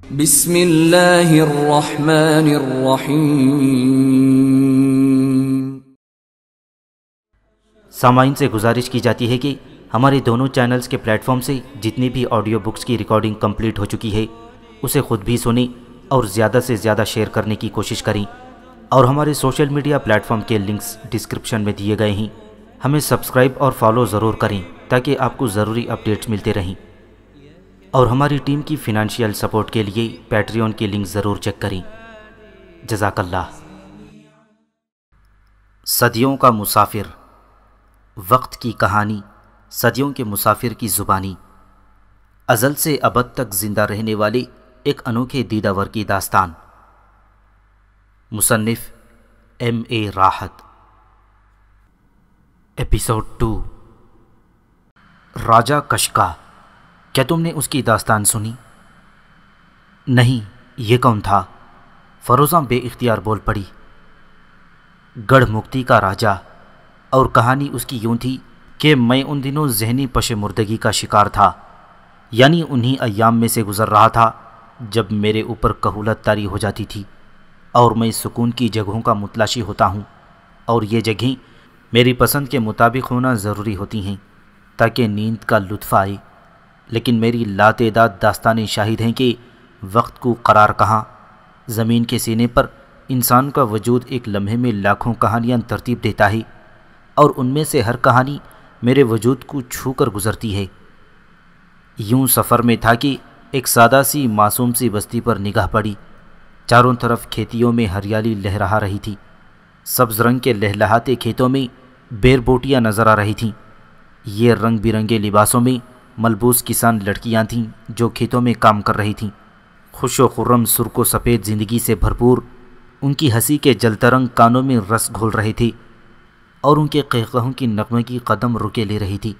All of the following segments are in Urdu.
بسم اللہ الرحمن الرحیم۔ سامعین سے گزارش کی جاتی ہے کہ ہمارے دونوں چینلز کے پلیٹ فارم سے جتنی بھی آڈیو بکس کی ریکارڈنگ کمپلیٹ ہو چکی ہے اسے خود بھی سنیں اور زیادہ سے زیادہ شیئر کرنے کی کوشش کریں، اور ہمارے سوشل میڈیا پلیٹ فارم کے لنکس ڈسکرپشن میں دیے گئے ہیں۔ ہمیں سبسکرائب اور فالو ضرور کریں تاکہ آپ کو ضروری اپڈیٹس ملتے رہیں، اور ہماری ٹیم کی فنانشیل سپورٹ کے لیے پیٹریون کی لنک ضرور چیک کریں۔ جزاک اللہ۔ صدیوں کا مسافر، وقت کی کہانی، صدیوں کے مسافر کی زبانی، ازل سے ابد تک زندہ رہنے والے ایک انوکھے دیداور کی داستان۔ مصنف M.A. راحت۔ ایپیسوڈ 2۔ راجہ کشکا، کیا تم نے اس کی داستان سنی؟ نہیں، یہ کون تھا؟ فروزہ بے اختیار بول پڑی۔ گڑھ مکتی کا راجہ، اور کہانی اس کی یوں تھی کہ میں ان دنوں ذہنی پشمردگی کا شکار تھا، یعنی انہی ایام میں سے گزر رہا تھا جب میرے اوپر کہولت طاری ہو جاتی تھی اور میں سکون کی جگہوں کا متلاشی ہوتا ہوں، اور یہ جگہیں میری پسند کے مطابق ہونا ضروری ہوتی ہیں تاکہ نیند کا لطف آئے۔ لیکن میری لاتعداد داستانیں شاہد ہیں کہ وقت کو قرار کہاں، زمین کے سینے پر انسان کا وجود ایک لمحے میں لاکھوں کہانیاں ترتیب دیتا ہے، اور ان میں سے ہر کہانی میرے وجود کو چھو کر گزرتی ہے۔ یوں سفر میں تھا کہ ایک سادہ سی معصوم سی بستی پر نگاہ پڑی۔ چاروں طرف کھیتیوں میں ہریالی لہرا رہی تھی۔ سبز رنگ کے لہلہاتے کھیتوں میں بیر بوٹیاں نظر آ رہی تھیں۔ یہ رنگ برنگے لباسوں میں ملبوس کسان لڑکیاں تھیں جو کھیتوں میں کام کر رہی تھیں، خوش و خرم سرخ و سفید زندگی سے بھرپور۔ ان کی ہنسی کے جلترنگ کانوں میں رس گھول رہے تھے، اور ان کے قہقہوں کی نغمے کی قدم رکے لے رہی تھی۔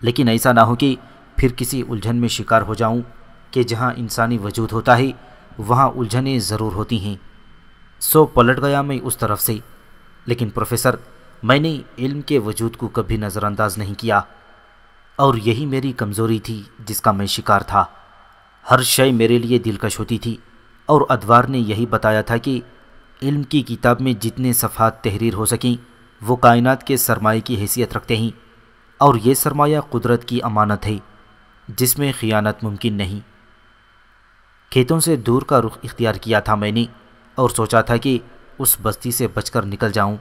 لیکن ایسا نہ ہو کہ پھر کسی الجھن میں شکار ہو جاؤں کہ جہاں انسانی وجود ہوتا ہے وہاں الجھنیں ضرور ہوتی ہیں۔ سو پلٹ گیا میں اس طرف سے۔ لیکن پروفیسر، میں نے علم کے وجود کو کبھی نظر انداز نہیں کیا، اور یہی میری کمزوری تھی جس کا میں شکار تھا۔ ہر شے میرے لیے دلکش ہوتی تھی، اور ادوار نے یہی بتایا تھا کہ علم کی کتاب میں جتنے صفحات تحریر ہو سکیں وہ کائنات کے سرمایہ کی حیثیت رکھتے ہیں، اور یہ سرمایہ قدرت کی امانت ہے جس میں خیانت ممکن نہیں۔ کھیتوں سے دور کا رخ اختیار کیا تھا میں نے، اور سوچا تھا کہ اس بستی سے بچ کر نکل جاؤں،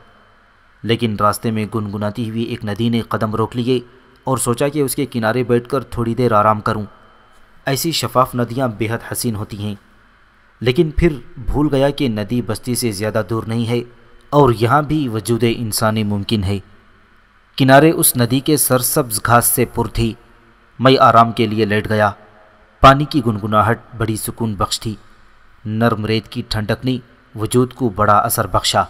لیکن راستے میں گنگناتی ہوئی ایک ندی نے قدم روک لیے، اور سوچا کہ اس کے کنارے بیٹھ کر تھوڑی دیر آرام کروں۔ ایسی شفاف ندیاں بے حد حسین ہوتی ہیں، لیکن پھر بھول گیا کہ ندی بستی سے زیادہ دور نہیں ہے، اور یہاں بھی وجود انسانی ممکن ہے۔ کنارے اس ندی کے سرسبز گھاس سے پر تھی۔ میں آرام کے لیے لیٹ گیا۔ پانی کی گنگناہٹ بڑی سکون بخش تھی۔ نرم ریت کی ٹھنڈک نے وجود کو بڑا اثر بخشا،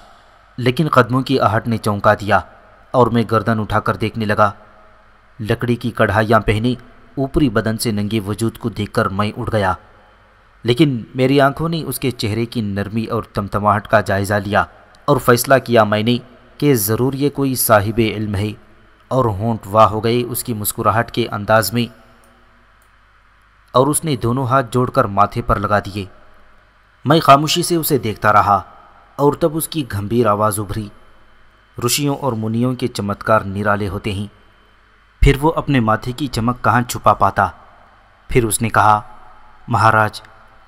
لیکن قدموں کی آہٹ نے چونکا دیا، اور میں گردن اٹھا کر دیکھنے لگا۔ لکڑی کی کڑھائیاں پہنے اوپری بدن سے ننگے وجود کو دیکھ کر میں اٹھ گیا، لیکن میری آنکھوں نے اس کے چہرے کی نرمی اور تمتماہٹ کا جائزہ لیا، اور فیصلہ کیا میں نے کہ ضرور یہ کوئی صاحب علم ہے، اور ہونٹ واہ ہو گئے اس کی مسکراہٹ کے انداز میں، اور اس نے دونوں ہاتھ جوڑ کر ماتھے پر لگا دیے۔ میں خاموشی سے اسے دیکھتا رہا، اور تب اس کی گھمبیر آواز ابھری۔ رشیوں اور منیوں کے چمتکار نرالے ہوتے ہیں، پھر وہ اپنے ماتھے کی چمک کہاں چھپا پاتا۔ پھر اس نے کہا، مہاراج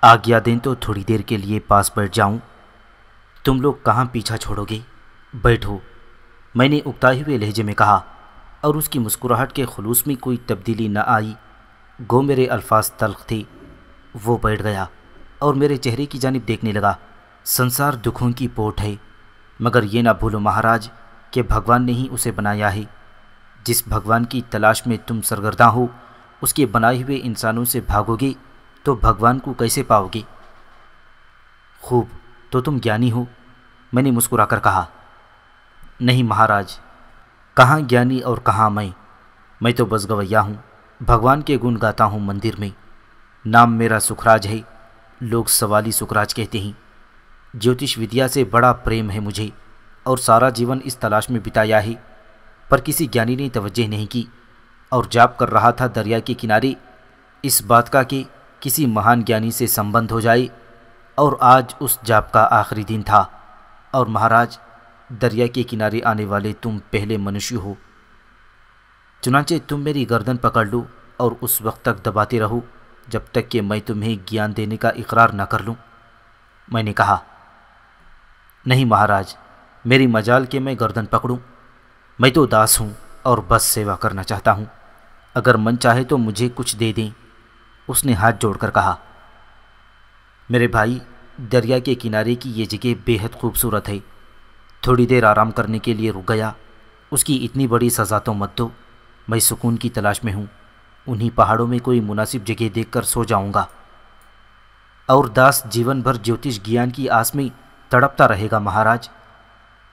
آگیا دیں تو تھوڑی دیر کے لیے پاس بیٹھ جاؤں؟ تم لوگ کہاں پیچھا چھوڑو گے؟ بیٹھو، میں نے اکتائے ہوئے لہجے میں کہا، اور اس کی مسکراہٹ کے خلوص میں کوئی تبدیلی نہ آئی، گو میرے الفاظ تلخ تھے۔ وہ بیٹھ گیا اور میرے چہرے کی جانب دیکھنے لگا۔ سنسار دکھوں کی پوٹ ہے، مگر یہ نہ بھولو مہاراج کہ بھگوان نے ہی اسے بنایا ہے۔ جس بھگوان کی تلاش میں تم سرگرداں ہو، اس کے بنائے ہوئے انسانوں سے بھاگو گے تو بھگوان کو کیسے پاؤ گے؟ خوب، تو تم گیانی ہو، میں نے مسکرا کر کہا۔ نہیں مہاراج، کہاں گیانی اور کہاں میں تو بس گویا ہوں، بھگوان کے گن گاتا ہوں مندر میں۔ نام میرا سکھراج ہے، لوگ سوالی سکھراج کہتے ہیں۔ جیوتش ودیا سے بڑا پریم ہے مجھے، اور سارا جیون اس تلاش میں بتایا ہے، پر کسی گیانی نے توجہ نہیں کی، اور جاپ کر رہا تھا دریا کے کنارے اس بات کا کہ کسی مہان گیانی سے سمبندھ ہو جائے، اور آج اس جاپ کا آخری دن تھا، اور مہاراج دریا کے کنارے آنے والے تم پہلے منشی ہو، چنانچہ تم میری گردن پکڑ لو اور اس وقت تک دباتے رہو جب تک کہ میں تمہیں گیان دینے کا اقرار نہ کر لوں۔ میں نے کہا، نہیں مہاراج، میری مجال کہ میں گردن پکڑوں، میں تو داس ہوں اور بس سیوا کرنا چاہتا ہوں، اگر من چاہے تو مجھے کچھ دے دیں۔ اس نے ہاتھ جوڑ کر کہا، میرے بھائی، دریا کے کنارے کی یہ جگہ بے حد خوبصورت ہے، تھوڑی دیر آرام کرنے کے لیے رک گیا، اس کی اتنی بڑی سزا تو مت دو، میں سکون کی تلاش میں ہوں، انہی پہاڑوں میں کوئی مناسب جگہ دیکھ کر سو جاؤں گا، اور داس جیون بھر جیوتش گیان کی آس میں تڑپتا رہے گا مہاراج۔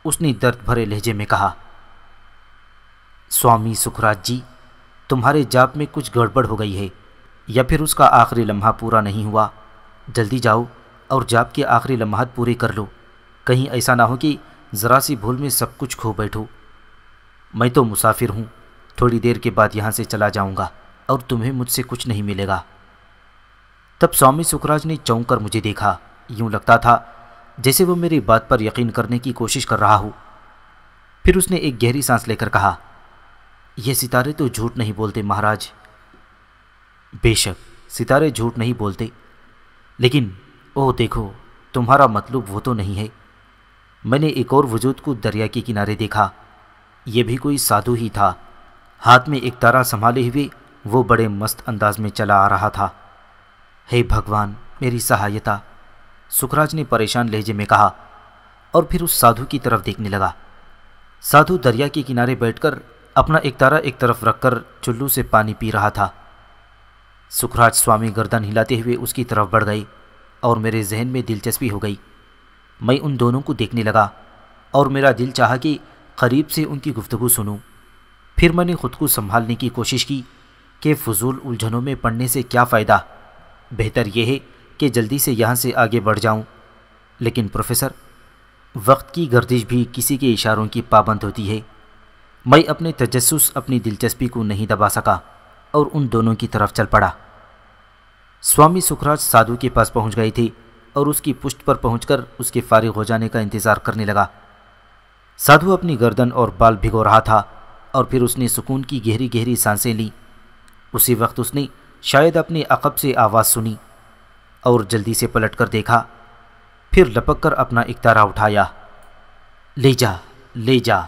اس نے درد بھرے لہجے میں کہا، سوامی سکھراج جی، تمہارے جاپ میں کچھ گڑبڑ ہو گئی ہے، یا پھر اس کا آخری لمحہ پورا نہیں ہوا، جلدی جاؤ اور جاپ کے آخری لمحات پورے کر لو، کہیں ایسا نہ ہو کہ ذرا سی بھول میں سب کچھ کھو بیٹھو۔ میں تو مسافر ہوں، تھوڑی دیر کے بعد یہاں سے چلا جاؤں گا اور تمہیں مجھ سے کچھ نہیں ملے گا۔ تب سوامی سکھراج نے چونک کر مجھے دیکھا، یوں لگتا تھا جیسے وہ میری بات پر یقین کرنے کی کوشش کر رہا ہو۔ پھر اس نے ایک گہری سانس لے کر کہا، یہ ستارے تو جھوٹ نہیں بولتے مہاراج۔ بے شک ستارے جھوٹ نہیں بولتے، لیکن اوہ دیکھو، تمہارا مطلوب وہ تو نہیں ہے۔ میں نے ایک اور وجود کو دریا کے کنارے دیکھا، یہ بھی کوئی سادھو ہی تھا، ہاتھ میں ایک تارا سنبھالے ہوئے وہ بڑے مست انداز میں چلا آ رہا تھا۔ ہے بھگوان، میری سہایتا، سکھراج نے پریشان لہجے میں کہا، اور پھر اس سادھو کی طرف دیکھنے لگا۔ سادھو دریا کے کنارے بیٹھ کر اپنا ایک تارا ایک طرف رکھ کر چلو سے پانی پی رہا تھا۔ سکھراج سوامی گردن ہلاتے ہوئے اس کی طرف بڑھ گئے اور میرے ذہن میں دلچسپی ہو گئی۔ میں ان دونوں کو دیکھنے لگا اور میرا دل چاہا کہ قریب سے ان کی گفتگو سنوں۔ پھر میں نے خود کو سنبھالنے کی کوشش کی کہ فضول الجھنوں میں پڑنے سے کیا فائدہ، بہتر یہ ہے کہ جلدی سے یہاں سے آگے بڑھ جاؤں۔ لیکن پروفیسر، وقت کی گردش بھی کسی کے اشاروں کی پابند ہوتی ہے۔ میں اپنے تجسس، اپنی دلچسپی کو نہیں دبا سکا اور ان دونوں کی طرف چل پڑا۔ سوامی سکھراج سادھو کے پاس پہنچ گئے تھے اور اس کی پشت پر پہنچ کر اس کے فارغ ہو جانے کا انتظار کرنے لگا۔ سادھو اپنی گردن اور بال بھگو رہا تھا اور پھر اس نے سکون کی گہری گہری سانسیں لیں۔ اسی وقت اس نے شاید اپنے عقب سے آواز سنی اور جلدی سے پلٹ کر دیکھا، پھر لپک کر اپنا ایک تارا اٹھایا۔ لے جا، لے جا،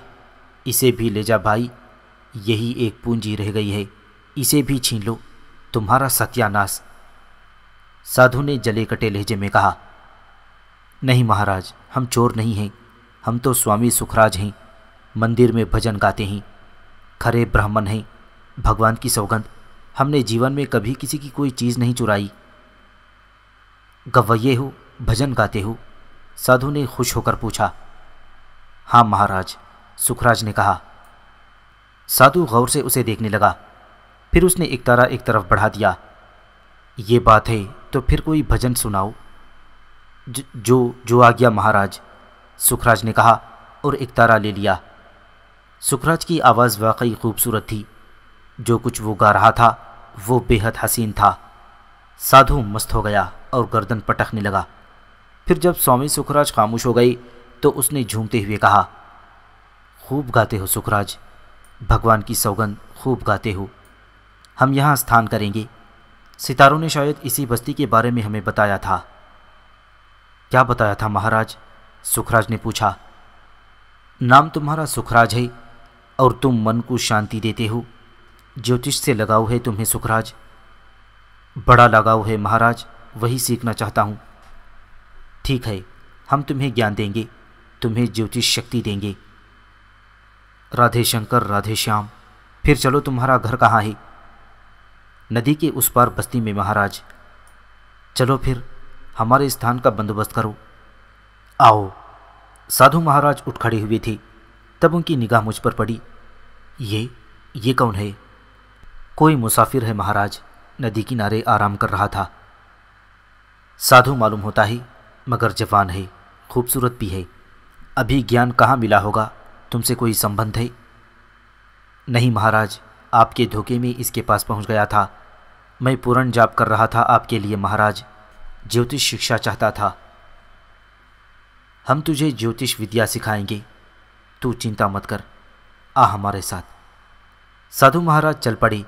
اسے بھی لے جا بھائی، یہی ایک پونجی رہ گئی ہے، اسے بھی چھین لو، تمہارا ستیہ ناس۔ سادھو نے جلے کٹے لہجے میں کہا، نہیں مہاراج، ہم چور نہیں ہیں، ہم تو سوامی سکھراج ہیں، مندر میں بھجن گاتے ہیں، کھرے برہمن ہیں، بھگوان کی سوگند، ہم نے جیون میں کبھی کسی کی کوئی چیز نہیں چرائی۔ گویے ہو، بھجن گاتے ہو؟ سادھو نے خوش ہو کر پوچھا۔ ہاں مہاراج، سکھراج نے کہا۔ سادھو غور سے اسے دیکھنے لگا، پھر اس نے ایک تارا ایک طرف بڑھا دیا۔ یہ بات ہے تو پھر کوئی بھجن سناؤ۔ جو آگیا مہاراج، سکھراج نے کہا اور ایک تارا لے لیا۔ سکھراج کی آواز واقعی خوبصورت تھی، جو کچھ وہ گا رہا تھا وہ بے حد حسین تھا۔ سادھو مست ہو گیا اور گردن پٹکنے لگا۔ پھر جب سوامی سکھراج خاموش ہو گئی تو اس نے جھومتے ہوئے کہا، خوب گاتے ہو سکھراج، بھگوان کی سوگند خوب گاتے ہو، ہم یہاں استھان کریں گے۔ ستاروں نے شاید اسی بستی کے بارے میں ہمیں بتایا تھا۔ کیا بتایا تھا مہاراج؟ سکھراج نے پوچھا۔ نام تمہارا سکھراج ہے اور تم من کو شانتی دیتے ہو، جیوتش سے لگاؤ ہے تمہیں سکھراج۔ بڑا لگاؤ ہے مہاراج، وہی سیکھنا چاہتا ہوں۔ ٹھیک ہے، ہم تمہیں گیان دیں گے، تمہیں جیوتش شکتی دیں گے۔ رادھے شنکر، رادھے شیام، پھر چلو، تمہارا گھر کہاں ہے؟ ندی کے اس پار بستی میں مہاراج۔ چلو پھر ہمارے استھان کا بندوبست کرو۔ آؤ۔ سادھو مہاراج اٹھ کھڑے ہوئے تھے، تب ان کی نگاہ مجھ پر پڑی۔ یہ کون ہے؟ کوئی مسافر ہے مہاراج، ندی کنارے آرام کر رہا تھا۔ سادھو معلوم ہوتا ہے، مگر جوان ہے، خوبصورت بھی ہے۔ ابھی گیان کہاں ملا ہوگا، تم سے کوئی سمبندھ ہے؟ نہیں مہاراج، آپ کے دھوکے میں اس کے پاس پہنچ گیا تھا، میں پورن جاپ کر رہا تھا آپ کے لیے مہاراج، جیوتش شکشا چاہتا تھا۔ ہم تجھے جیوتش ودیا سکھائیں گے، تو چنتا مت کر، آ ہمارے ساتھ۔ سادھو مہاراج چل پڑے۔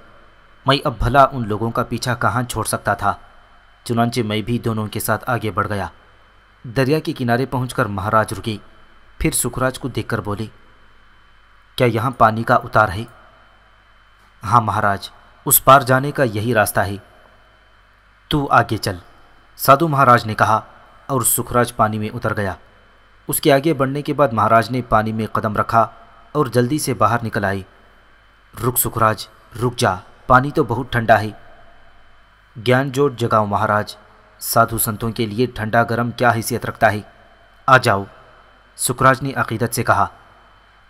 میں اب بھلا ان لوگوں کا پیچھا کہاں چھوڑ سکتا تھا، چنانچہ میں بھی دونوں کے ساتھ آگے بڑھ گیا۔ دریا کے کنارے پہنچ کر مہاراج رکے، پھر سکھراج کو دیکھ کر بولے، کیا یہاں پانی کا اتار ہے؟ ہاں مہاراج، اس پار جانے کا یہی راستہ ہے، تو آگے چل، سادھو مہاراج نے کہا، اور سکھراج پانی میں اتر گیا۔ اس کے آگے بڑھنے کے بعد مہاراج نے پانی میں قدم رکھا اور جلدی سے باہر نکل آئے۔ رک سکھراج، رک جا، پانی تو بہت ٹھنڈا ہے۔ گیان جوٹ جگاؤ مہاراج، سادھو سنتوں کے لیے ٹھنڈا گرم کیا حیثیت رکھتا ہے، آ جاؤ، سکھراج نے عقیدت سے کہا،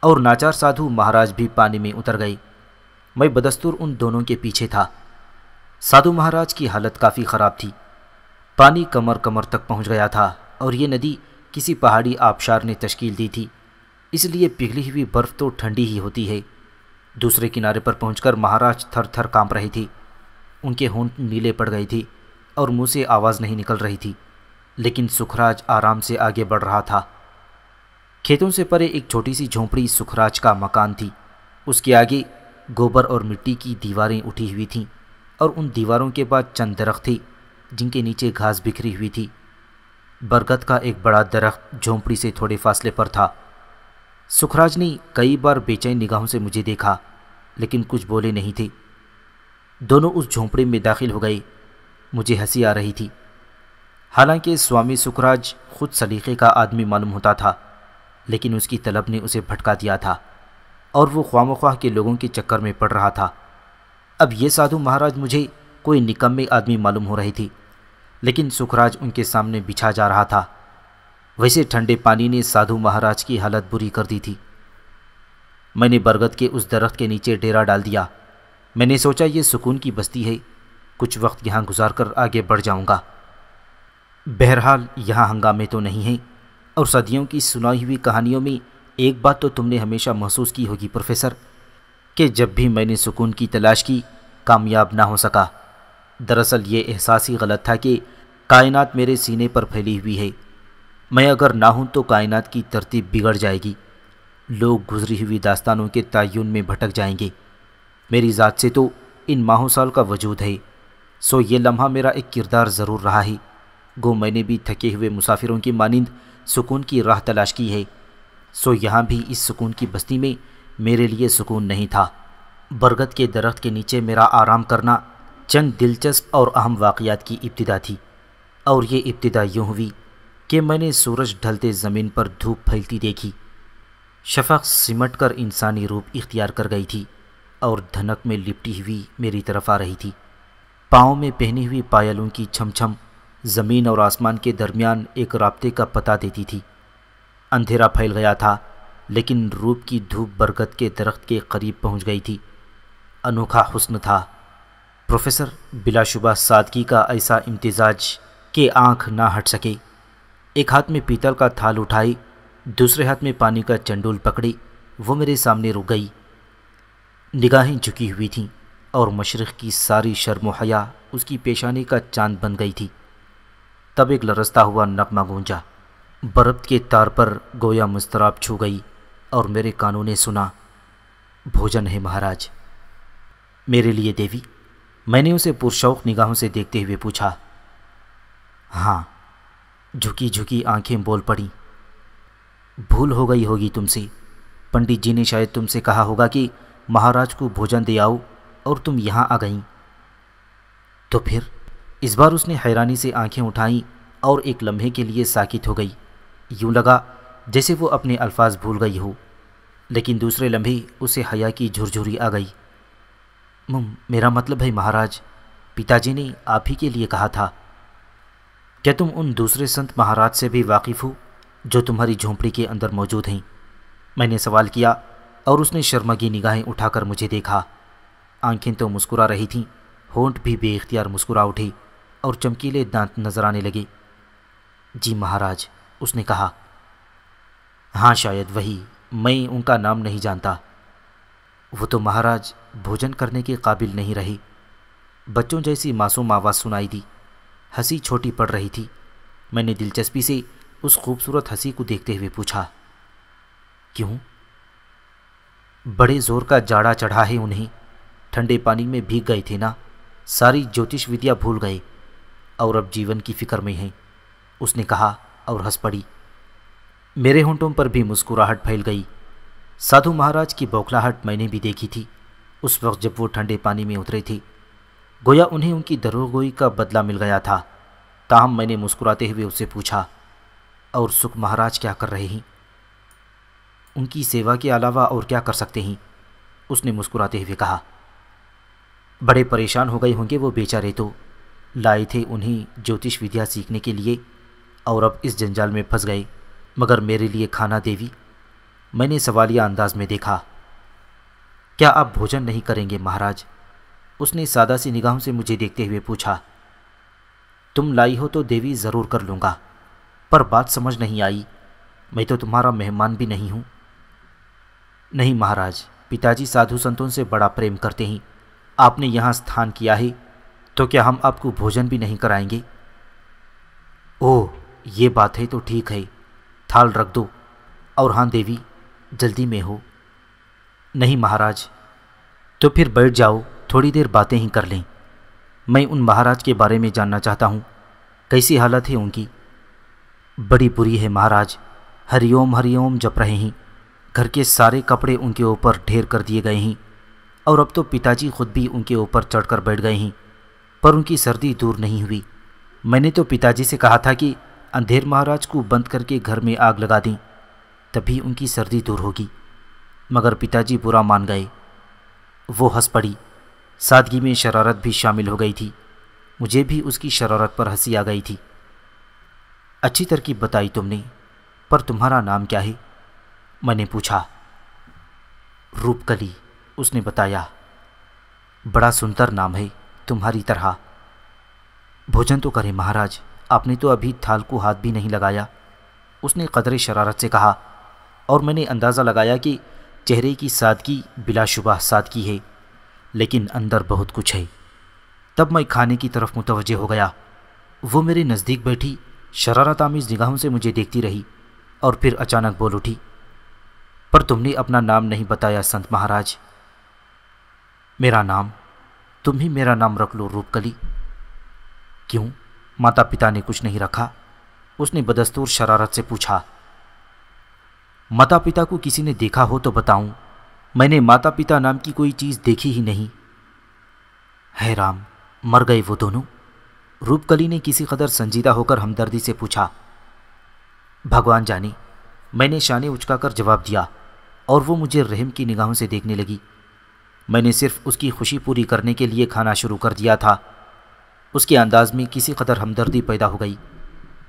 اور ناچار سادھو مہاراج بھی پانی میں اتر گئے۔ میں بدستور ان دونوں کے پیچھے تھا۔ سادھو مہاراج کی حالت کافی خراب تھی، پانی کمر کمر تک پہنچ گیا تھا، اور یہ ندی کسی پہاڑی آبشار نے تشکیل دی تھی، اس لیے پگھلی ہوئی برف تو ٹھنڈی ہی ہوتی ہے۔ دوسرے کنارے پر پہنچ کر مہاراج تھر تھر کانپ رہے تھے، ان کے ہونٹ نیلے پڑ گئے تھے اور منہ سے آواز نہیں نکل رہی تھی، لیکن سکھراج آرام سے آگے بڑھ رہا تھا۔ کھیتوں سے پرے ایک چھوٹی سی جھونپڑی سکھراج کا مکان تھی، اس کے آگے گوبر اور مٹی کی دیواریں اٹھی ہوئی تھیں، اور ان دیواروں کے بعد چند درخت تھے جن کے نیچے گھاس بکھری ہوئی تھی۔ برگد کا ایک بڑا درخت جھونپڑی سے تھوڑے فاصلے پر تھا۔ سکھراج نے کئی بار بے چین نگاہوں سے مجھے دیکھا، لیکن کچھ بولے نہیں تھے۔ دونوں اس جھونپڑی میں داخل ہو گئے۔ مجھے ہنسی آ رہی تھی، حالانکہ سوامی سکھراج خود سلیقے کا آدمی معلوم ہوتا تھا، لیکن اس کی طلب نے اسے بھٹکا دیا تھا، اور وہ خواہ مخواہ کے لوگوں کے چکر میں پڑ رہا تھا۔ اب یہ سادھو مہاراج مجھے کوئی نکمے آدمی معلوم ہو رہے تھے، لیکن سکھراج ان کے سامنے بچھا جا رہا تھا۔ ویسے ٹھنڈے پانی نے سادھو مہاراج کی حالت بری کر دی تھی۔ میں نے برگد کے اس درخت کے نیچے ڈیرا ڈال دیا۔ میں نے سوچا یہ سکون کی بستی ہے، کچھ وقت یہاں گزار کر آگے بڑھ جاؤں گا۔ بہرحال یہاں ہنگامے تو نہیں ہیں، اور صدیوں کی سنائی ہوئی کہانیوں میں ایک بات تو تم نے ہمیشہ محسوس کی ہوگی پروفیسر، کہ جب بھی میں نے سکون کی تلاش کی کامیاب نہ ہو سکا۔ دراصل یہ احساس ہی غلط تھا کہ کائنات میرے سینے پر پھیلی ہوئی ہے، میں اگر نہ ہوں تو کائنات کی ترتیب بگڑ جائے گی، لوگ گزری ہوئی داستانوں کے تعین میں بھٹک جائیں گے۔ میری ذات سے تو ان ماہوں سال کا وجود ہے، سو یہ لمحہ میرا ایک کردار ضرور رہا ہے، گو میں نے بھی تھکے ہوئے مسافروں کی مانند سکون کی راہ تلاش کی ہے، سو یہاں بھی اس سکون کی بستی میں میرے لیے سکون نہیں تھا۔ برگد کے درخت کے نیچے میرا آرام کرنا چند دلچسپ اور اہم واقعات کی ابتدا تھی، اور یہ ابتدا یوں ہوئی کہ میں نے سورج ڈھلتے زمین پر دھوپ پھیلتی دیکھی۔ شفق سمٹ کر انسانی روپ اختیار کر گئی تھی، اور دھنک میں لپٹی ہوئی میری طرف آ رہی تھی۔ پاؤں میں پہنی ہوئی پایلوں کی چھم چھم زمین اور آسمان کے درمیان ایک رابطے کا پتہ دیتی تھی۔ اندھیرا پھیل گیا تھا، لیکن روپ کی دھوپ برگد کے درخت کے قریب پہنچ گئی تھی۔ انوکھا حسن تھا پروفیسر، بلا شبہ سادگی کا ایسا امتزاج کہ آنکھ نہ ہٹ سکے۔ ایک ہاتھ میں پیتل کا تھال اٹھائی، دوسرے ہاتھ میں پانی کا چنڈول پکڑی، وہ میرے سامنے رک گئی۔ نگاہیں جھکی ہوئی تھیں، اور مشرق کی ساری شرم و حیا اس کی پیشانی کا چاند بن گئی تھی۔ تب ایک لرزتا ہوا نغمہ گونجا، بربط کے تار پر گویا مضطراب چھو گئی، اور میرے کانوں نے سنا، بھوجن ہے مہاراج۔ میرے لیے دیوی؟ میں نے اسے پرشوق نگاہوں سے دیکھتے ہوئے پوچھا۔ ہاں، جھکی جھکی آنکھیں بول پڑیں، بھول ہو گئی ہوگی تم سے، پنڈت جی نے شاید تم سے کہا ہوگا کہ مہاراج کو بھوجن دے آؤ، اور تم یہاں آ گئیں۔ تو پھر؟ اس بار اس نے حیرانی سے آنکھیں اٹھائیں اور ایک لمحے کے لیے ساکت ہو گئی، یوں لگا جیسے وہ اپنے الفاظ بھول گئی ہو، لیکن دوسرے لمحے اسے حیا کی جھرجھری آ گئی۔ میرا مطلب ہے مہاراج، پتا جی نے آپ ہی کے لیے کہا تھا۔ کیا تم ان دوسرے سنت مہاراج سے بھی واقف ہو جو تمہاری جھونپڑی کے اندر موجود ہیں؟ میں نے سوال کیا، اور اس نے شرمگی نگاہیں اٹھا کر مجھے دیکھا۔ آنکھیں تو مسکرا رہی تھیں، ہونٹ بھی بے اختیار مسکرا اٹھے، اور چمکیلے دانت نظر آنے لگے۔ جی مہاراج، اس نے کہا۔ ہاں شاید وہی، میں ان کا نام نہیں جانتا۔ وہ تو مہاراج بھوجن کرنے کے قابل نہیں رہی۔ بچوں جیسی معصوم آواز سنائی دی۔ ہنسی چھوٹی پڑ رہی تھی۔ میں نے دلچسپی سے اس خوبصورت ہنسی کو دیکھتے ہوئے پوچھا، کیوں؟ بڑے زور کا جاڑا چڑھا ہے انہیں، ٹھنڈے پانی میں بھیگ گئے تھے نا، ساری جوتش ودیا بھول گئے اور اب جیون کی فکر میں ہیں، اس نے کہا اور ہنس پڑی۔ میرے ہونٹوں پر بھی مسکراہٹ پھیل گئی۔ سادھو مہاراج کی بوکھلاہٹ میں نے بھی دیکھی تھی اس وقت جب وہ ٹھنڈے پانی میں اترے تھے، گویا انہیں ان کی دروگوئی کا بدلہ مل گیا تھا۔ تاہم میں نے مسکراتے ہوئے اس سے پوچھا، اور سکھ مہاراج کیا کر رہے ہیں؟ ان کی سیوا کے علاوہ اور کیا کر سکتے ہیں؟ اس نے مسکراتے ہوئے کہا۔ بڑے پریشان ہو گئے ہوں گے وہ بیچارے، تو لائے تھے انہیں جوتش ودیا سیکھنے کے لیے اور اب اس جنجال میں پھنس گئے، مگر میرے لیے کھانا دیوی؟ میں نے سوالیہ انداز میں دیکھا۔ کیا آپ بھوجن نہیں کریں گے مہاراج؟ اس نے سادہ سی نگاہوں سے مجھے دیکھتے ہوئے پوچھا۔ تم لائی ہو تو دیوی ضرور کر لوں گا، پر بات سمجھ نہیں آئی، میں تو تمہارا مہمان بھی نہیں ہوں۔ نہیں مہاراج، پتا جی سادھو سنتوں سے بڑا پریم کرتے ہیں، آپ نے یہاں استھان کیا ہے تو کیا ہم آپ کو بھوجن بھی نہیں کرائیں گے؟ اوہ، یہ بات ہے تو ٹھیک ہے، تھال رکھ دو، اور ہاں دیوی جلدی میں ہو۔ نہیں مہاراج، تو پھر بیٹھ جاؤ، تھوڑی دیر باتیں ہی کر لیں، میں ان مہاراج کے بارے میں جاننا چاہتا ہوں، کیسی حالت ہے ان کی؟ بڑی بری ہے مہاراج، ہری اوم جپ رہے ہیں، گھر کے سارے کپڑے ان کے اوپر ڈھیر کر دیے گئے ہیں، اور اب تو پتا جی خود بھی ان کے اوپر چڑھ کر بیٹھ گئے ہیں، پر ان کی سردی دور نہیں ہوئی۔ میں نے تو پتا جی سے کہا تھا کہ اندھیر مہاراج کو بند کر کے گھر میں آگ لگا دیں، تبھی ان کی سردی دور ہوگی، مگر پتا جی برا مان گئے۔ وہ ہنس پڑی، سادگی میں شرارت بھی شامل ہو گئی تھی، مجھے بھی اس کی شرارت پر ہنسی آ گئی تھی۔ اچھی ترکیب بتائی تم نے، پر تمہارا نام کیا ہے؟ میں نے پوچھا۔ روپ کلی، اس نے بتایا۔ بڑا سندر نام ہے، تمہاری طرح۔ بھوجن تو کرے مہاراج، آپ نے تو ابھی تھال کو ہاتھ بھی نہیں لگایا، اس نے قدرے شرارت سے کہا، اور میں نے اندازہ لگایا کہ چہرے کی سادگی بلا شبہ سادگی ہے، لیکن اندر بہت کچھ ہے۔ تب میں کھانے کی طرف متوجہ ہو گیا۔ وہ میرے نزدیک بیٹھی شرارت آمیز نگاہوں سے مجھے دیکھتی رہی، اور پھر اچانک بول اٹھی، پر تم نے اپنا نام نہیں بتایا سنت مہاراج۔ میرا نام؟ تم ہی میرا نام رکھ لو روپ کلی۔ کیوں، ماتا پتا نے کچھ نہیں رکھا؟ اس نے بدستور شرارت سے پوچھا۔ ماتا پتا کو کسی نے دیکھا ہو تو بتاؤں، میں نے ماتا پتا نام کی کوئی چیز دیکھی ہی نہیں۔ ہے رام، مر گئے وہ دونوں؟ روپ کلی نے کسی قدر سنجیدہ ہو کر ہمدردی سے پوچھا۔ بھگوان جانے، میں نے شانے اچکا کر جواب دیا، اور وہ مجھے رحم کی نگاہوں سے دیکھنے لگی۔ میں نے صرف اس کی خوشی پوری کرنے کے لیے کھانا شروع کر دیا تھا۔ اس کے انداز میں کسی قدر ہمدردی پیدا ہو گئی۔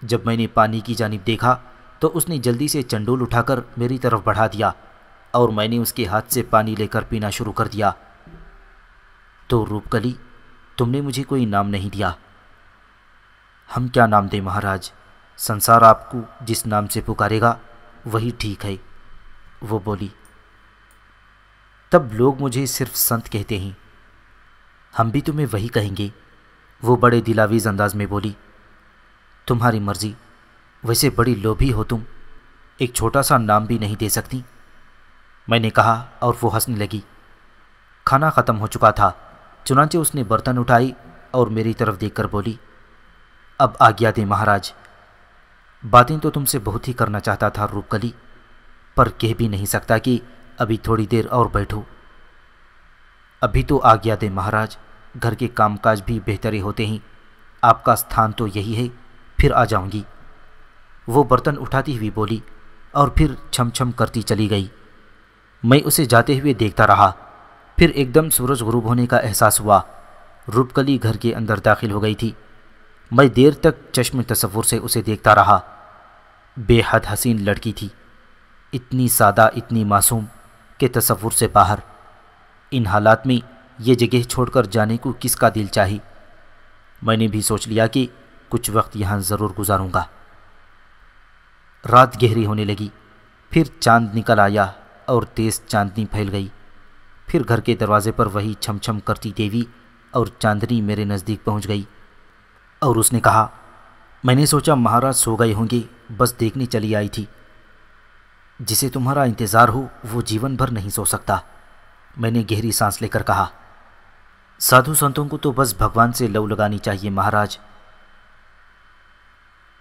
جب میں نے پانی کی جانب دیکھا تو اس نے جلدی سے چنڈول اٹھا کر میری طرف بڑھا دیا، اور میں نے اس کے ہاتھ سے پانی لے کر پینا شروع کر دیا۔ تو روپ کلی، تم نے مجھے کوئی نام نہیں دیا۔ ہم کیا نام دیں مہاراج؟ سنسار آپ کو جس نام سے پکارے گا وہی ٹھیک ہے، وہ بولی۔ تب لوگ مجھے صرف سنت کہتے ہیں، ہم بھی تمہیں وہی کہیں گے، وہ بڑے دلاویز انداز میں بولی۔ تمہاری مرضی، ویسے بڑی لوبھی ہو تم، ایک چھوٹا سا نام بھی نہیں دے سکتی، میں نے کہا، اور وہ ہنسنے لگی۔ کھانا ختم ہو چکا تھا، چنانچہ اس نے برتن اٹھائی اور میری طرف دیکھ کر بولی، اب آگیا دیں مہاراج۔ باتیں تو تم سے بہت ہی کرنا چاہتا تھا روپ کلی، پر کہہ بھی نہیں سکتا کہ ابھی تھوڑی دیر اور بیٹھو۔ ابھی تو آگیا دیں مہاراج، گھر کے کام کاج بھی بہترے ہوتے ہیں، آپ کا استھان تو یہی ہے، پھر آ جاؤں گی، وہ برتن اٹھاتی ہوئی بولی، اور پھر چھم چھم کرتی چلی گئی۔ میں اسے جاتے ہوئے دیکھتا رہا۔ پھر ایک دم سورج غروب ہونے کا احساس ہوا۔ روپ کلی گھر کے اندر داخل ہو گئی تھی۔ میں دیر تک چشم تصور سے اسے دیکھتا رہا۔ بے حد حسین لڑکی تھی، اتنی سادہ، اتنی معصوم کہ تصور سے باہر۔ ان حالات میں یہ جگہ چھوڑ کر جانے کو کس کا دل چاہی؟ میں نے بھی سوچ لیا کہ کچھ وقت یہاں ضرور گزاروں گا۔ رات گہری ہونے لگی، پھر چاند نکل آیا اور تیز چاندنی پھیل گئی۔ پھر گھر کے دروازے پر وہی چھم چھم کرتی دیوی اور چاندنی میرے نزدیک پہنچ گئی اور اس نے کہا، میں نے سوچا مہاراج سو گئے ہوں گے، بس دیکھنے چلی آئی تھی۔ جسے تمہارا انتظار ہو وہ جیون بھر نہیں سو سکتا۔ میں نے گہری سانس لے کر کہا، سادھو سنتوں کو تو بس بھگوان سے لو لگانی چاہیے مہاراج۔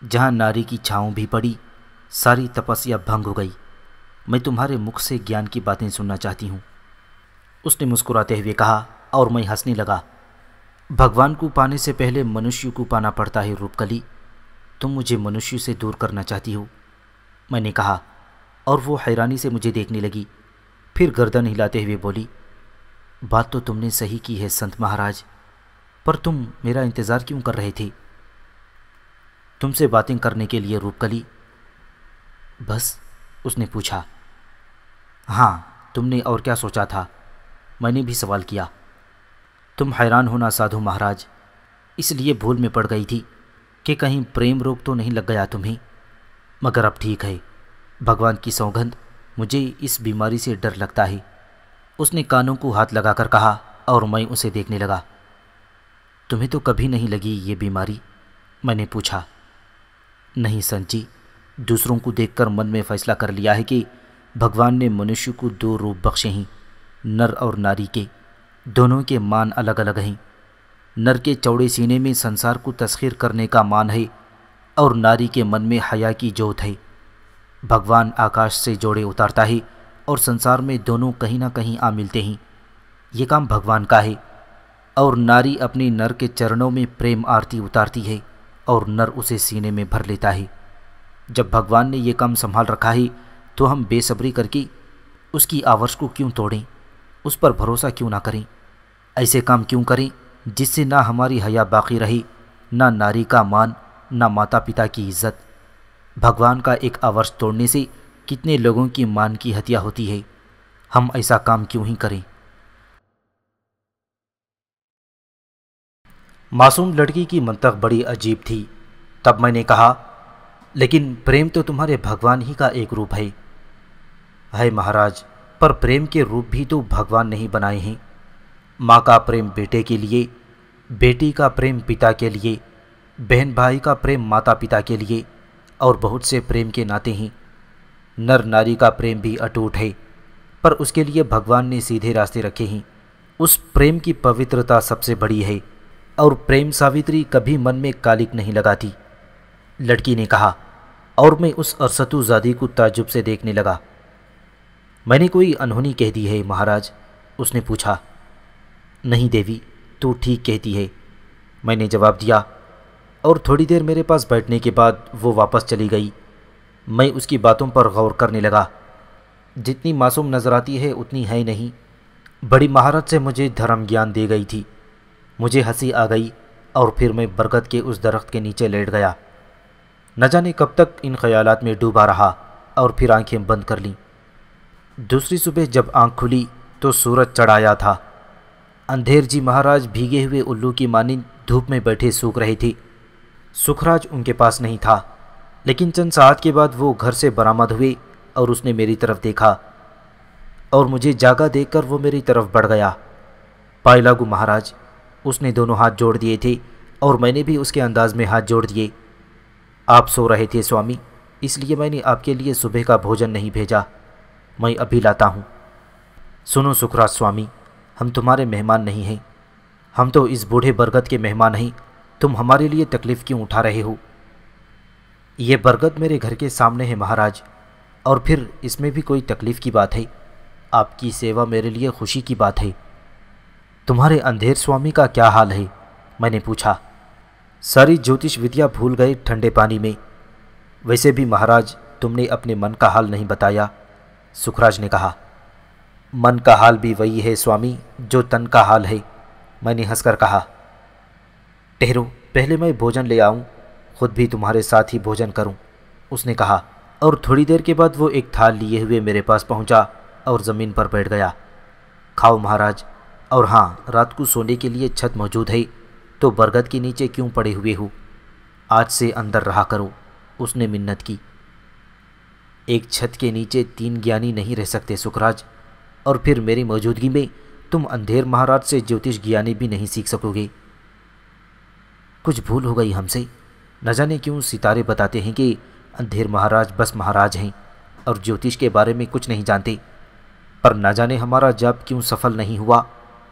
جہاں ناری کی چھاؤں بھی پڑی، ساری تپسیا بھنگ ہو گئی۔ میں تمہارے مکھ سے گیان کی باتیں سننا چاہتی ہوں۔ اس نے مسکراتے ہوئے کہا اور میں ہنسنے لگا۔ بھگوان کو پانے سے پہلے منشیہ کو پانا پڑتا ہے روپکلی، تم مجھے منشیہ سے دور کرنا چاہتی ہو؟ میں نے کہا، اور وہ حیرانی سے مجھے دیکھنے لگی، پھر گردن ہلاتے ہوئے بولی، بات تو تم نے صحیح کی ہے سنت مہاراج، پر تم میرا انتظار کیوں کر رہے تھے؟ تم سے باتیں کرنے کے لیے روپکلی؟ بس؟ اس نے پوچھا۔ ہاں، تم نے اور کیا سوچا تھا؟ میں نے بھی سوال کیا۔ تم حیران ہونا سادھو مہاراج، اس لیے بھول میں پڑ گئی تھی کہ کہیں پریم روگ تو نہیں لگ گیا تمہیں، مگر اب ٹھیک ہے، بھگوان کی سوگندھ، مجھے اس بیماری سے ڈر لگتا ہے۔ اس نے کانوں کو ہاتھ لگا کر کہا اور میں اسے دیکھنے لگا۔ تمہیں تو کبھی نہیں لگی یہ بیماری؟ میں نے پوچھا۔ نہیں سنت جی، دوسروں کو دیکھ کر من میں فیصلہ کر لیا ہے کہ بھگوان نے منشیہ کو دو روپ بخشے ہیں، نر اور ناری کے، دونوں کے مان الگ الگ ہیں۔ نر کے چوڑے سینے میں سنسار کو تسخیر کرنے کا مان ہے اور ناری کے من میں حیا کی جوت ہے۔ بھگوان آکاش سے جوڑے اتارتا ہے اور سنسار میں دونوں کہیں نہ کہیں آ ملتے ہیں، یہ کام بھگوان کا ہے۔ اور ناری اپنی نر کے چرنوں میں پریم آرتی اتارتی ہے اور نر اسے سینے میں بھر لیتا ہے۔ جب بھگوان نے یہ کام سنبھال رکھا ہے تو ہم بے صبری کر کے اس کی آورش کو کیوں توڑیں، اس پر بھروسہ کیوں نہ کریں؟ ایسے کام کیوں کریں جس سے نہ ہماری حیا باقی رہی، نہ ناری کا مان، نہ ماتا پتا کی عزت؟ بھگوان کا ایک آورش توڑنے سے کتنے لوگوں کی مان کی ہتیا ہوتی ہے، ہم ایسا کام کیوں ہی کریں؟ معصوم لڑکی کی منطق بڑی عجیب تھی۔ تب میں نے کہا، لیکن پریم تو تمہارے بھگوان ہی کا ایک روپ ہے مہاراج، پر پریم کے روپ بھی تو بھگوان نے ہی بنائے ہیں۔ ماں کا پریم بیٹے کے لیے، بیٹی کا پریم پتا کے لیے، بہن بھائی کا پریم ماتا پتا کے لیے، اور بہت سے پریم کے ناطے ہیں۔ نر ناری کا پریم بھی اٹوٹ ہے، پر اس کے لیے بھگوان نے سیدھے راستے رکھے ہیں۔ اس پریم کی پوترتا سب سے بڑی ہے، اور پریم ساوتری کبھی من میں کالک نہیں لگاتی۔ لڑکی نے کہا، اور میں اس ارسطو زادی کو تعجب سے دیکھنے لگا۔ میں نے کوئی انہونی کہہ دی ہے مہاراج؟ اس نے پوچھا۔ نہیں دیوی، تو ٹھیک کہتی ہے، میں نے جواب دیا، اور تھوڑی دیر میرے پاس بیٹھنے کے بعد وہ واپس چلی گئی۔ میں اس کی باتوں پر غور کرنے لگا۔ جتنی معصوم نظر آتی ہے اتنی ہے نہیں۔ بڑی مہارت سے مجھے دھرم گیان دے گئی تھی۔ مجھے ہنسی آ گئی اور پھر میں برگد کے اس درخت کے نیچے لیٹ گیا۔ نہ جانے کب تک ان خیالات میں ڈوبا رہا اور پھر آنکھیں بند کر لیں۔ دوسری صبح جب آنکھ کھلی تو سورج چڑھ آیا تھا۔ اندھیر جی مہاراج بھیگے ہوئے الو کی مانند دھوپ میں بیٹھے سوکھ رہے تھے۔ سکھراج ان کے پاس نہیں تھا، لیکن چند ساعت کے بعد وہ گھر سے برآمد ہوئے اور اس نے میری طرف دیکھا، اور مجھے جاگا دیکھ کر وہ میری طرف بڑھ گیا۔ پائے لاگو مہاراج، اس نے دونوں ہاتھ جوڑ دیے تھے اور میں نے بھی اس کے انداز میں ہاتھ جوڑ دیے۔ آپ سو رہے تھے سوامی، اس لیے میں نے آپ کے لیے صبح کا بھوجن نہیں بھیجا، میں ابھی لاتا ہوں۔ سنو سکھراج سوامی، ہم تمہارے مہمان نہیں ہیں، ہم تو اس بوڑھے برگد کے مہمان ہیں، تم ہمارے لیے تکلیف کیوں اٹھا رہے ہو؟ یہ برگد میرے گھر کے سامنے ہے مہاراج، اور پھر اس میں بھی کوئی تکلیف کی بات ہے؟ آپ کی سیوا میرے لیے خوشی کی بات ہے۔ تمہارے اندھیر سوامی کا کیا حال ہے؟ میں نے پوچھا۔ ساری جوتش ودیا بھول گئے ٹھنڈے پانی میں۔ ویسے بھی مہاراج، تم نے اپنے من کا حال نہیں بتایا، سکھراج نے کہا۔ من کا حال بھی وہی ہے سوامی جو تن کا حال ہے، میں نے ہنس کر کہا۔ ٹھہرو، پہلے میں بھوجن لے آؤں، خود بھی تمہارے ساتھ ہی بھوجن کروں، اس نے کہا، اور تھوڑی دیر کے بعد وہ ایک تھال لیے ہوئے میرے پاس پہنچا اور زمین پر بیٹھ گیا۔ کھاؤ مہاراج، اور ہاں، رات کو سونے کے لیے چھت موجود ہے، تو برگد کے نیچے کیوں پڑے ہوئے ہو؟ آج سے اندر رہا کرو، اس نے منت کی۔ ایک چھت کے نیچے 3 گیانی نہیں رہ سکتے سکھراج، اور پھر میری موجودگی میں تم اندھیر مہاراج سے جیوتش گیانی بھی نہیں سیکھ سکو گے۔ کچھ بھول ہو گئی ہم سے، نہ جانے کیوں ستارے بتاتے ہیں کہ اندھیر مہاراج بس مہاراج ہیں اور جیوتش کے بارے میں کچھ نہیں جانتے، پر نہ جانے ہمارا جاب کیوں سفل نہیں ہوا،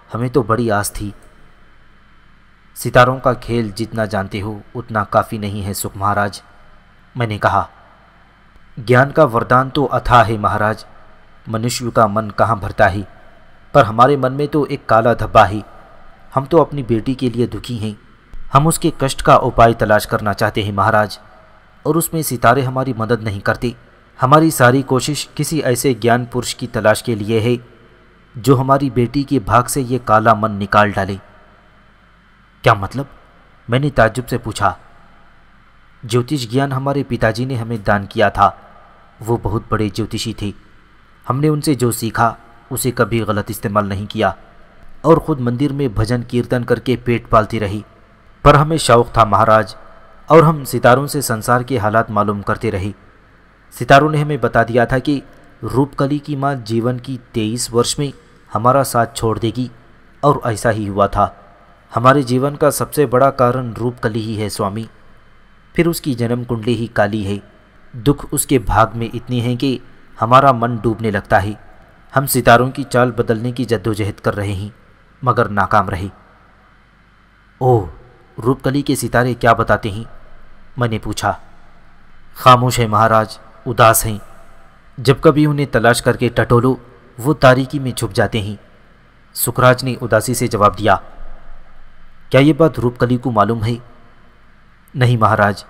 ہمیں تو بڑی آس تھی۔ ستاروں کا کھیل جتنا جانتے ہو اتنا کافی نہیں ہے سکھ مہاراج، میں نے کہا۔ گیان کا وردان تو اتھا ہے مہاراج، منشیہ کا من کہاں بھرتا ہے، پر ہمارے من میں تو ایک کالا دھبا ہے۔ ہم تو اپنی بیٹی کے لیے دکھی ہیں، ہم اس کے کشٹ کا اپائے تلاش کرنا چاہتے ہیں مہاراج، اور اس میں ستارے ہماری مدد نہیں کرتے۔ ہماری ساری کوشش کسی ایسے گیان پرش کی تلاش کے لیے ہے جو ہماری بیٹی کے بھاگ سے یہ کالا من نکال ڈالے۔ کیا مطلب؟ میں نے تعجب سے پوچھا۔ جیوتش گیان ہمارے پتا جی نے ہمیں دان کیا تھا، وہ بہت بڑے جیوتشی تھے، ہم نے ان سے جو سیکھا اسے کبھی غلط استعمال نہیں کیا، اور خود مندر میں بھجن کیرتن کر کے پیٹ پالتی رہی، پر ہمیں شوق تھا مہاراج، اور ہم ستاروں سے سنسار کے حالات معلوم کرتے رہے۔ ستاروں نے ہمیں بتا دیا تھا کہ روپ کلی کی ماں جیون کی 23 ورش میں ہمارا ساتھ چھوڑ دے گی، اور ایسا ہی ہوا تھا۔ ہمارے جیون کا سب سے بڑا کارن روپ کلی ہی ہے سوامی، پھر اس کی جنم کنڈلی ہی کالی ہے۔ دکھ اس کے بھاگ میں اتنی ہیں کہ ہمارا من ڈوبنے لگتا ہے۔ ہم ستاروں کی چال بدلنے کی جدوجہد کر رہے ہیں مگر ناکام رہے۔ اوہ، روپ کلی کے ستارے کیا بتاتے ہیں؟ میں نے پوچھا۔ خاموش ہے مہاراج، اداس ہیں، جب کبھی انہیں تلاش کر کے ٹٹولو وہ تاریکی میں چھپ جاتے ہیں۔ سکھراج نے اداسی سے جواب دیا۔ کیا یہ بات روپ کلی کو معلوم ہے؟ نہیں مہاراج،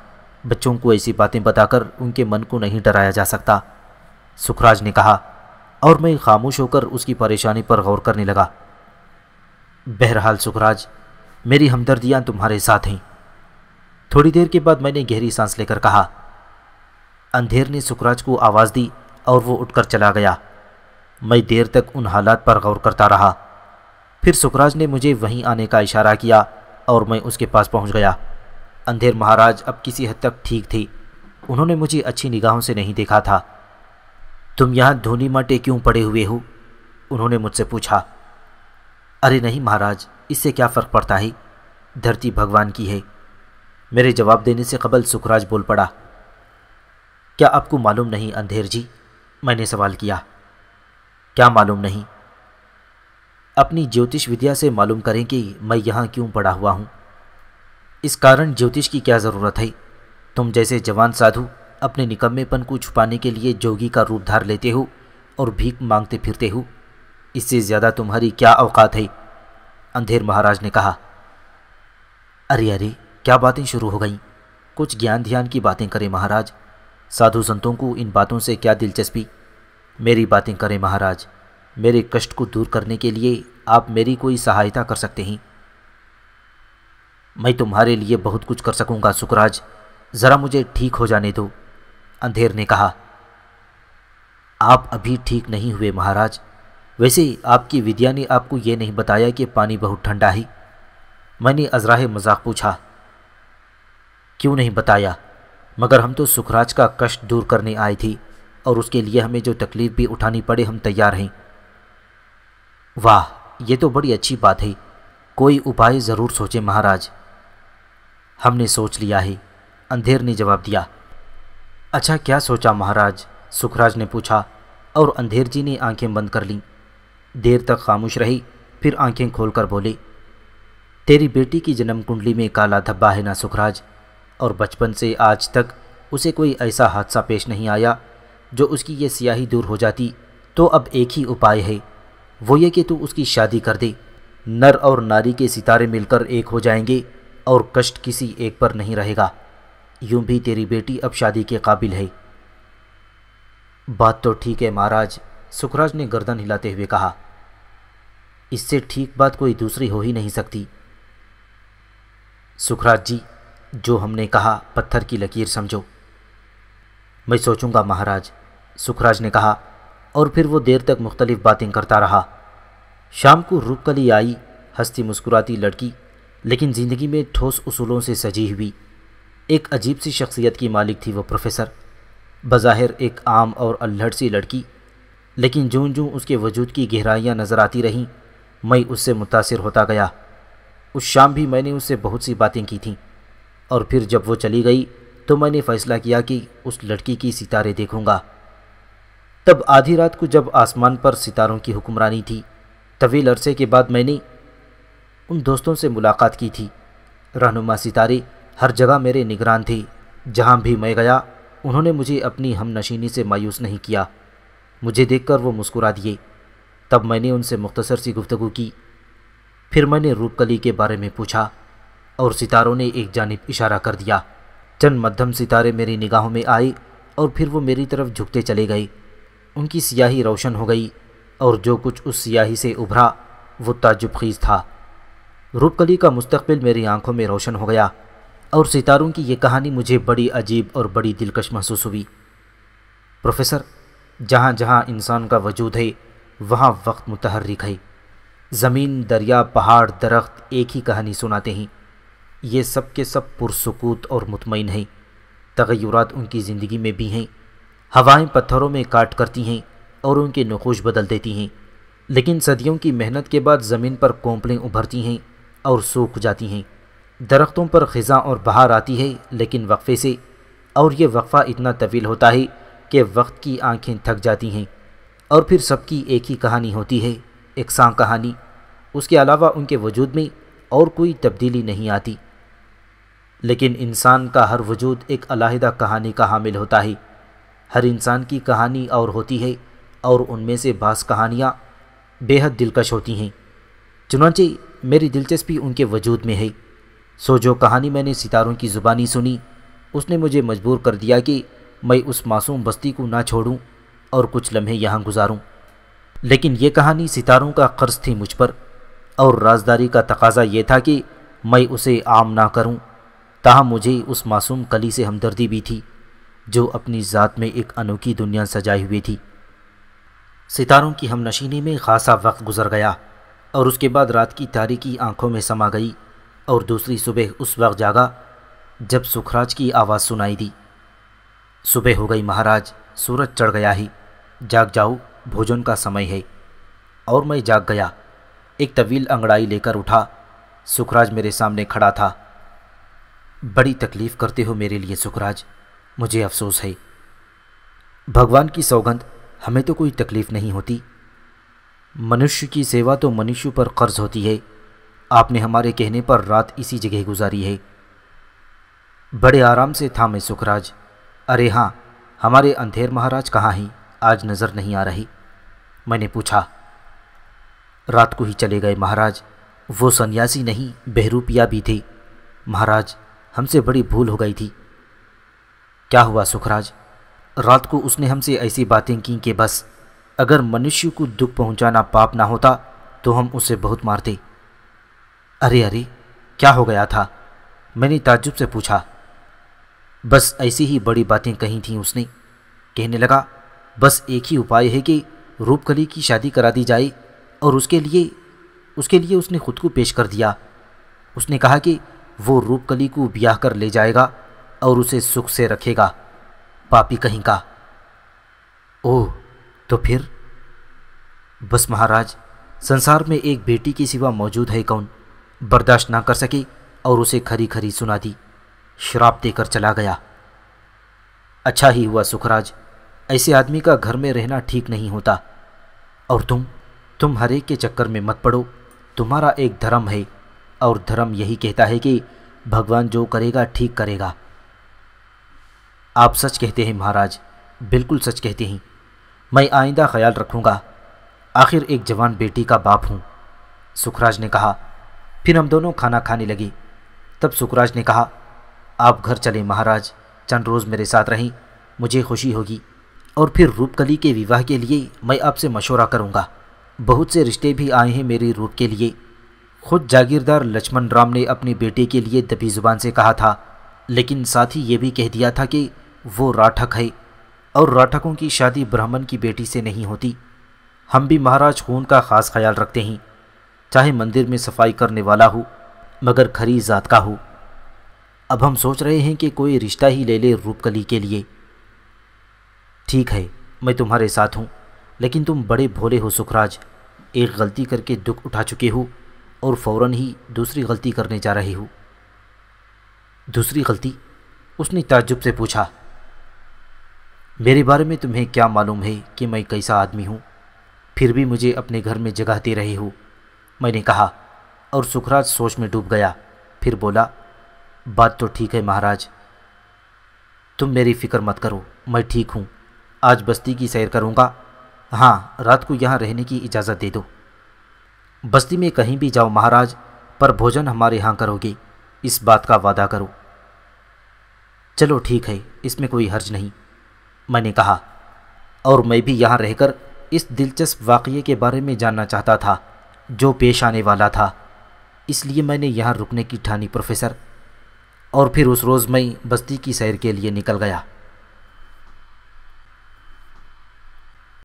بچوں کو ایسی باتیں بتا کر ان کے من کو نہیں ڈرایا جا سکتا، سکھراج نے کہا، اور میں خاموش ہو کر اس کی پریشانی پر غور کرنے لگا۔ بہرحال سکھراج، میری ہمدردیاں تمہارے ساتھ ہیں۔ تھوڑی دیر کے بعد میں نے گہری سانس لے کر کہا۔ اندھیر نے سکھراج کو آواز دی اور وہ اٹھ کر چلا گیا۔ میں دیر تک ان حالات پر غور کرتا رہا، پھر سکھراج نے مجھے وہیں آنے کا اشارہ کیا اور میں اس کے پاس پہنچ گیا۔ اندھیر مہاراج اب کسی حد تک ٹھیک تھے، انہوں نے مجھے اچھی نگاہوں سے نہیں دیکھا تھا۔ تم یہاں دھونی ماٹے کیوں پڑے ہوئے ہو؟ انہوں نے مجھ سے پوچھا۔ ارے نہیں مہاراج، اس سے کیا فرق پڑتا ہے، دھرتی بھگوان کی ہے۔ میرے جواب دینے سے قبل سکھراج بول پڑا۔ کیا آپ کو معلوم نہیں اندھیر جی؟ میں نے سوال کیا۔ کیا معلوم نہیں؟ اپنی جیوتش ودیا سے معلوم کریں کہ میں یہاں کیوں پڑا ہوا ہوں۔ اس کارن جیوتش کی کیا ضرورت ہے؟ تم جیسے جوان سادھو اپنے نکمے پن کو چھپانے کے لیے جوگی کا روپ دھار لیتے ہو اور بھیک مانگتے پھرتے ہو، اس سے زیادہ تمہاری کیا اوقات ہے؟ اندھیر مہاراج نے کہا۔ ارے کیا باتیں شروع ہو گئیں، کچھ گیان دھیان کی باتیں کریں مہاراج، سادھو سنتوں کو ان باتوں سے کیا دلچسپی؟ میری باتیں کریں مہاراج، میرے کشٹ کو دور کرنے کے لیے آپ میری کوئی سہایتا کر سکتے ہیں۔ میں تمہارے لیے بہت کچھ کر سکوں گا سکھراج، ذرا مجھے ٹھیک ہو جانے دو، اندھیر نے کہا۔ آپ ابھی ٹھیک نہیں ہوئے مہاراج، ویسے آپ کی ودیا نے آپ کو یہ نہیں بتایا کہ پانی بہت ٹھنڈا ہے؟ میں نے ازراہ مذاق پوچھا۔ کیوں نہیں بتایا؟ مگر ہم تو سکھراج کا کشٹ دور کرنے آئے تھے، اور اس کے لیے ہمیں جو تکلیف بھی اٹھانی پڑے ہم تیار ہیں۔ واہ، یہ تو بڑی اچھی بات ہے، کوئی اپائے ضرور سوچیں مہاراج۔ ہم نے سوچ لیا ہے، اندھیر نے جواب دیا۔ اچھا کیا سوچا مہاراج؟ سکھراج نے پوچھا، اور اندھیر جی نے آنکھیں بند کر لیں۔ دیر تک خاموش رہی، پھر آنکھیں کھول کر بولے۔ تیری بیٹی کی جنم کنڈلی میں کالا دھبا ہے نا سکھراج، اور بچپن سے آج تک اسے کوئی ایسا حادثہ پیش نہیں آیا جو اس کی یہ سیاہی دور ہو جاتی، تو اب ایک ہی اپائے ہے، وہ یہ کہ تو اس کی شادی کر دے، نر اور ناری کے ستارے مل کر ایک ہو جائیں گے اور کشٹ کسی ایک پر نہیں رہے گا۔ یوں بھی تیری بیٹی اب شادی کے قابل ہے۔ بات تو ٹھیک ہے مہاراج، سکھراج نے گردن ہلاتے ہوئے کہا۔ اس سے ٹھیک بات کوئی دوسری ہو ہی نہیں سکتی۔ سکھراج جی، جو ہم نے کہا پتھر کی لکیر سمجھو۔ میں سوچوں گا مہاراج، سکھراج نے کہا، اور پھر وہ دیر تک مختلف باتیں کرتا رہا۔ شام کو روپ کلی آئی، ہنستی مسکراتی لڑکی، لیکن زندگی میں ٹھوس اصولوں سے سجی ہوئی۔ ایک عجیب سی شخصیت کی مالک تھی وہ پروفیسر، بظاہر ایک عام اور الہڑ سی لڑکی، لیکن جوں جوں اس کے وجود کی گہرائیاں نظر آتی رہیں، میں اس سے متاثر ہوتا گیا۔ اس شام بھی میں نے اس سے بہت سی باتیں کی تھیں، اور پھر جب وہ چلی گئی تو میں نے فیصلہ کیا کہ اس لڑکی کی ستارے دیکھوں گا۔ تب آدھی رات کو جب آسمان پر ستاروں کی حکمرانی تھی، طویل عرصے کے بعد میں نے ان دوستوں سے ملاقات کی تھی۔ رہنما ستارے ہر جگہ میرے نگران تھے، جہاں بھی میں گیا انہوں نے مجھے اپنی ہم نشینی سے مایوس نہیں کیا۔ مجھے دیکھ کر وہ مسکرا دیے۔ تب میں نے ان سے مختصر سی گفتگو کی۔ پھر میں نے روپ کلی کے بارے میں پوچھا، اور ستاروں نے ایک جانب اشارہ کر دیا۔ چند مدھم ستارے میری نگاہوں میں آئے اور پھر وہ میری طرف جھکتے چلے گئے۔ ان کی سیاہی روشن ہو گئی، اور جو کچھ اس سیاہی سے ابھرا وہ تعجب خیز تھا۔ روپ کلی کا مستقبل میری آنکھوں میں روشن ہو گیا، اور ستاروں کی یہ کہانی مجھے بڑی عجیب اور بڑی دلکش محسوس ہوئی۔ پروفیسر، جہاں جہاں انسان کا وجود ہے وہاں وقت متحرک ہے۔ زمین، دریا، پہاڑ، درخت ایک ہی کہانی سناتے ہیں۔ یہ سب کے سب پرسکوت اور مطمئن ہیں۔ تغیرات ان کی زندگی میں بھی ہیں۔ ہوائیں پتھروں میں کاٹ کرتی ہیں اور ان کے نقوش بدل دیتی ہیں، لیکن صدیوں کی محنت کے بعد زمین پر کونپلیں ابھرتی ہیں اور سوکھ جاتی ہیں۔ درختوں پر خزاں اور بہار آتی ہے، لیکن وقفے سے، اور یہ وقفہ اتنا طویل ہوتا ہے کہ وقت کی آنکھیں تھک جاتی ہیں، اور پھر سب کی ایک ہی کہانی ہوتی ہے، یکساں کہانی۔ اس کے علاوہ ان کے وجود میں اور کوئی تبدیلی نہیں آتی۔ لیکن انسان کا ہر وجود ایک علیحدہ کہانی کا حامل ہوتا ہے۔ ہر انسان کی کہانی اور ہوتی ہے، اور ان میں سے بعض کہانیاں بے حد دلکش ہوتی ہیں۔ چنانچہ میری دلچسپی ان کے وجود میں ہے۔ سو جو کہانی میں نے ستاروں کی زبانی سنی، اس نے مجھے مجبور کر دیا کہ میں اس معصوم بستی کو نہ چھوڑوں اور کچھ لمحے یہاں گزاروں۔ لیکن یہ کہانی ستاروں کا قرض تھی مجھ پر، اور رازداری کا تقاضا یہ تھا کہ میں اسے عام نہ کروں۔ تاہم مجھے اس معصوم کلی سے ہمدردی بھی تھی، جو اپنی ذات میں ایک انوکھی دنیا سجائے ہوئی تھی۔ ستاروں کی ہم نشینی میں خاصا وقت گزر گیا، اور اس کے بعد رات کی تاریکی آنکھوں میں سما گئی، اور دوسری صبح اس وقت جاگا جب سکھراج کی آواز سنائی دی۔ صبح ہو گئی مہاراج، سورج چڑھ گیا ہے، جاگ جاؤ، بھوجن کا سمے ہے۔ اور میں جاگ گیا، ایک طویل انگڑائی لے کر اٹھا۔ سکھراج میرے سامنے کھڑا تھا۔ بڑی تکلیف کرتے ہو میرے لیے سکھراج، مجھے افسوس ہے۔ بھگوان کی سوگند، ہمیں تو کوئی تکلیف نہیں ہوتی۔ منشیہ کی سیوا تو منشیہ پر قرض ہوتی ہے۔ آپ نے ہمارے کہنے پر رات اسی جگہ گزاری ہے۔ بڑے آرام سے تھا میں سکھراج۔ ارے ہاں، ہمارے اندھیر مہاراج کہاں ہیں؟ آج نظر نہیں آ رہی۔ میں نے پوچھا۔ رات کو ہی چلے گئے مہاراج، وہ سنیاسی نہیں بہروپیہ بھی تھے۔ مہاراج، ہم سے بڑی بھول ہو گئی تھی۔ کیا ہوا سکھراج؟ رات کو اس نے ہم سے ایسی باتیں کی کہ بس، اگر منشیہ کو دکھ پہنچانا پاپ نہ ہوتا تو ہم اسے بہت مارتے۔ ارے ارے، کیا ہو گیا تھا؟ میں نے تعجب سے پوچھا۔ بس ایسی ہی بڑی باتیں کہی تھیں اس نے۔ کہنے لگا، بس ایک ہی اپائے ہے کہ روپ کلی کی شادی کرا دی جائے، اور اس کے لیے اس نے خود کو پیش کر دیا۔ اس نے کہا کہ وہ روپ کلی کو بیاہ کر لے جائے گا اور اسے سکھ سے رکھے گا۔ پاپی کہیں کا۔ اوہ، تو پھر؟ بس مہاراج، سنسار میں ایک بیٹی کے سوا موجود ہے کون؟ برداشت نہ کر سکے اور اسے کھری کھری سنا دی، شراپ دے کر چلا گیا۔ اچھا ہی ہوا سکھراج، ایسے آدمی کا گھر میں رہنا ٹھیک نہیں ہوتا۔ اور تم ہر ایک کے چکر میں مت پڑو۔ تمہارا ایک دھرم ہے، اور دھرم یہی کہتا ہے کہ بھگوان جو کرے گا ٹھیک کرے گا۔ آپ سچ کہتے ہیں مہاراج، بالکل سچ کہتے ہیں۔ میں آئندہ خیال رکھوں گا، آخر ایک جوان بیٹی کا باپ ہوں، سکھراج نے کہا۔ پھر ہم دونوں کھانا کھانے لگے۔ تب سکھراج نے کہا، آپ گھر چلیں مہاراج، چند روز میرے ساتھ رہیں، مجھے خوشی ہوگی، اور پھر روپ کلی کے وواہ کے لیے میں آپ سے مشورہ کروں گا۔ بہت سے رشتے بھی آئے ہیں میری روپ کے لیے۔ خود جاگیردار لچمن رام نے اپنی بیٹے کے لیے دبی زبان سے کہا تھا، لیکن ساتھ ہی یہ بھی کہہ دیا تھا کہ وہ راٹھک ہے، اور راٹھکوں کی شادی برہمن کی بیٹی سے نہیں ہوتی۔ ہم بھی مہاراج خون کا خاص خیال رکھتے ہیں، چاہے مندر میں صفائی کرنے والا ہو مگر کھری ذات کا ہو۔ اب ہم سوچ رہے ہیں کہ کوئی رشتہ ہی لے لے روپ کلی کے لیے۔ ٹھیک ہے، میں تمہارے ساتھ ہوں، لیکن تم بڑے بھولے ہو سکھراج، ایک غلطی کر کے دکھ اٹھا چکے ہو اور فوراً ہی دوسری غلطی کرنے جا رہے ہو۔ دوسری غلطی؟ اس نے تعجب سے پوچھا۔ میرے بارے میں تمہیں کیا معلوم ہے کہ میں کیسا آدمی ہوں؟ پھر بھی مجھے اپنے گھر میں جگہ دے رہے ہو، میں نے کہا، اور سکھراج سوچ میں ڈوب گیا۔ پھر بولا، بات تو ٹھیک ہے مہاراج، تم میری فکر مت کرو، میں ٹھیک ہوں۔ آج بستی کی سیر کروں گا، ہاں رات کو یہاں رہنے کی اجازت دے دو۔ بستی میں کہیں بھی جاؤ مہاراج، پر بھوجن ہمارے ہاں کرو گے، اس بات کا وعدہ کرو۔ چلو ٹھیک ہے، اس میں کوئی حرج نہیں، میں نے کہا، اور میں بھی یہاں رہ کر اس دلچسپ واقعے کے بارے میں جاننا چاہتا تھا جو پیش آنے والا تھا، اس لیے میں نے یہاں رکنے کی ٹھانی پروفیسر۔ اور پھر اس روز میں بستی کی سیر کے لیے نکل گیا۔